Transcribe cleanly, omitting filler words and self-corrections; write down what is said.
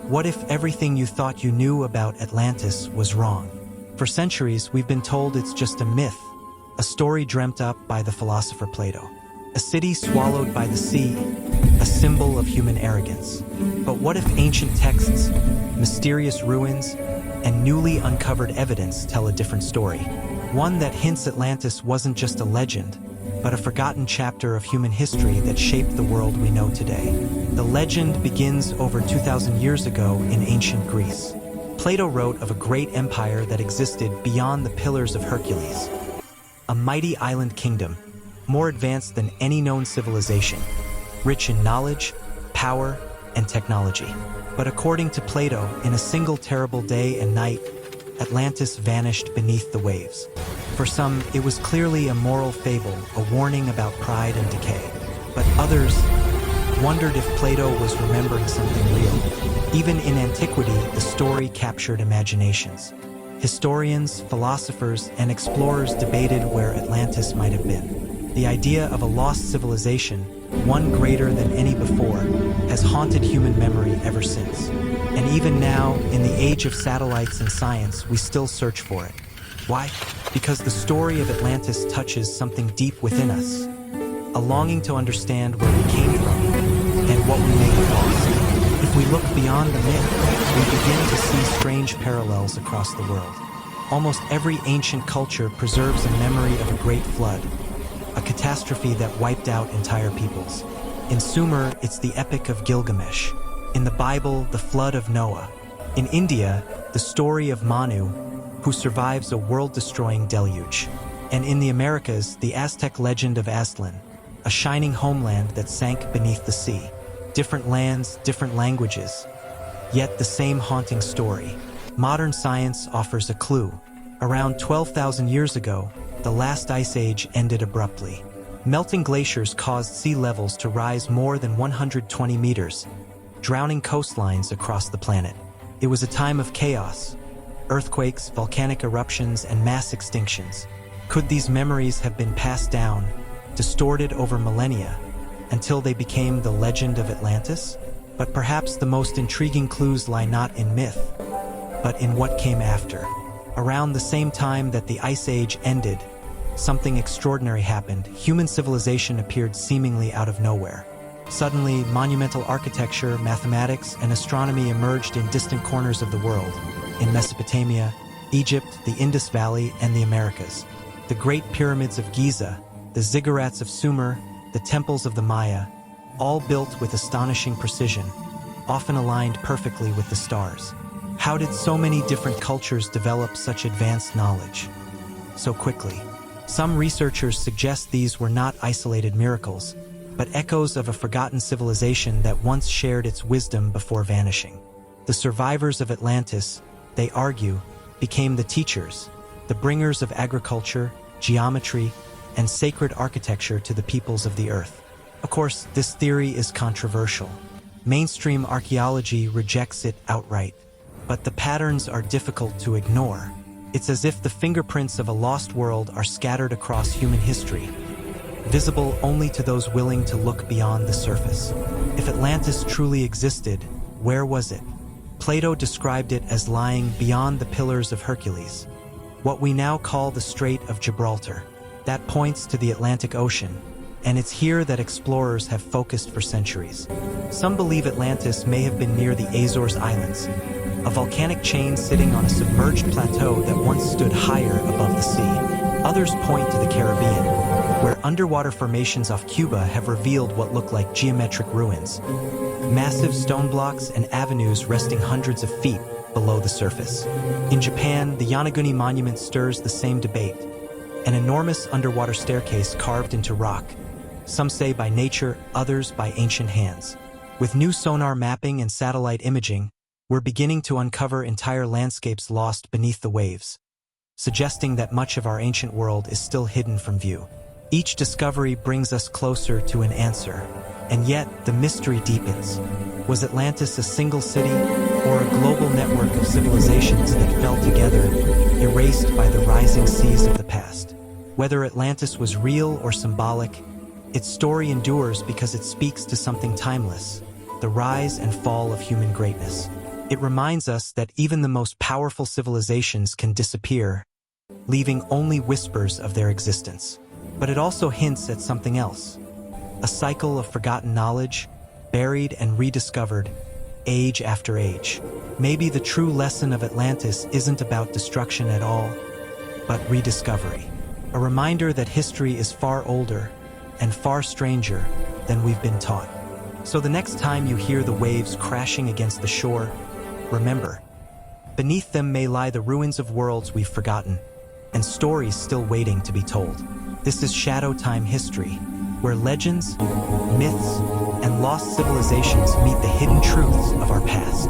What if everything you thought you knew about Atlantis was wrong? For centuries, we've been told it's just a myth, a story dreamt up by the philosopher Plato. A city swallowed by the sea, a symbol of human arrogance. But what if ancient texts, mysterious ruins, and newly uncovered evidence tell a different story? One that hints Atlantis wasn't just a legend, but a forgotten chapter of human history that shaped the world we know today. The legend begins over 2,000 years ago in ancient Greece. Plato wrote of a great empire that existed beyond the Pillars of Hercules, a mighty island kingdom, more advanced than any known civilization, rich in knowledge, power, and technology. But according to Plato, in a single terrible day and night, Atlantis vanished beneath the waves. For some, it was clearly a moral fable, a warning about pride and decay. But others wondered if Plato was remembering something real. Even in antiquity, the story captured imaginations. Historians, philosophers, and explorers debated where Atlantis might have been. The idea of a lost civilization, one greater than any before, has haunted human memory ever since. And even now, in the age of satellites and science, we still search for it. Why? Because the story of Atlantis touches something deep within us, a longing to understand where we came from and what we may have lost. If we look beyond the myth, we begin to see strange parallels across the world. Almost every ancient culture preserves a memory of a great flood, a catastrophe that wiped out entire peoples. In Sumer, it's the Epic of Gilgamesh. In the Bible, the flood of Noah. In India, the story of Manu, who survives a world-destroying deluge. And in the Americas, the Aztec legend of Aztlan, a shining homeland that sank beneath the sea. Different lands, different languages, yet the same haunting story. Modern science offers a clue. Around 12,000 years ago, the last ice age ended abruptly. Melting glaciers caused sea levels to rise more than 120 meters, drowning coastlines across the planet. It was a time of chaos, earthquakes, volcanic eruptions, and mass extinctions. Could these memories have been passed down, distorted over millennia, until they became the legend of Atlantis? But perhaps the most intriguing clues lie not in myth, but in what came after. Around the same time that the Ice Age ended, something extraordinary happened. Human civilization appeared seemingly out of nowhere. Suddenly, monumental architecture, mathematics, and astronomy emerged in distant corners of the world. In Mesopotamia, Egypt, the Indus Valley, and the Americas. The great pyramids of Giza, the ziggurats of Sumer, the temples of the Maya, all built with astonishing precision, often aligned perfectly with the stars. How did so many different cultures develop such advanced knowledge so quickly? Some researchers suggest these were not isolated miracles, but echoes of a forgotten civilization that once shared its wisdom before vanishing. The survivors of Atlantis, they argue, became the teachers, the bringers of agriculture, geometry, and sacred architecture to the peoples of the earth. Of course, this theory is controversial. Mainstream archaeology rejects it outright, but the patterns are difficult to ignore. It's as if the fingerprints of a lost world are scattered across human history, visible only to those willing to look beyond the surface. If Atlantis truly existed, where was it? Plato described it as lying beyond the Pillars of Hercules, what we now call the Strait of Gibraltar. That points to the Atlantic Ocean, and it's here that explorers have focused for centuries. Some believe Atlantis may have been near the Azores Islands, a volcanic chain sitting on a submerged plateau that once stood higher above the sea. Others point to the Caribbean, where underwater formations off Cuba have revealed what look like geometric ruins, massive stone blocks and avenues resting hundreds of feet below the surface. In Japan, the Yonaguni Monument stirs the same debate, an enormous underwater staircase carved into rock, some say by nature, others by ancient hands. With new sonar mapping and satellite imaging, we're beginning to uncover entire landscapes lost beneath the waves, suggesting that much of our ancient world is still hidden from view. Each discovery brings us closer to an answer, and yet the mystery deepens. Was Atlantis a single city, or a global network of civilizations that fell together, erased by the rising seas of the past? Whether Atlantis was real or symbolic, its story endures because it speaks to something timeless, the rise and fall of human greatness. It reminds us that even the most powerful civilizations can disappear, leaving only whispers of their existence. But it also hints at something else. A cycle of forgotten knowledge, buried and rediscovered, age after age. Maybe the true lesson of Atlantis isn't about destruction at all, but rediscovery. A reminder that history is far older and far stranger than we've been taught. So the next time you hear the waves crashing against the shore, remember, beneath them may lie the ruins of worlds we've forgotten, and stories still waiting to be told. This is Shadow Time History, where legends, myths, and lost civilizations meet the hidden truths of our past.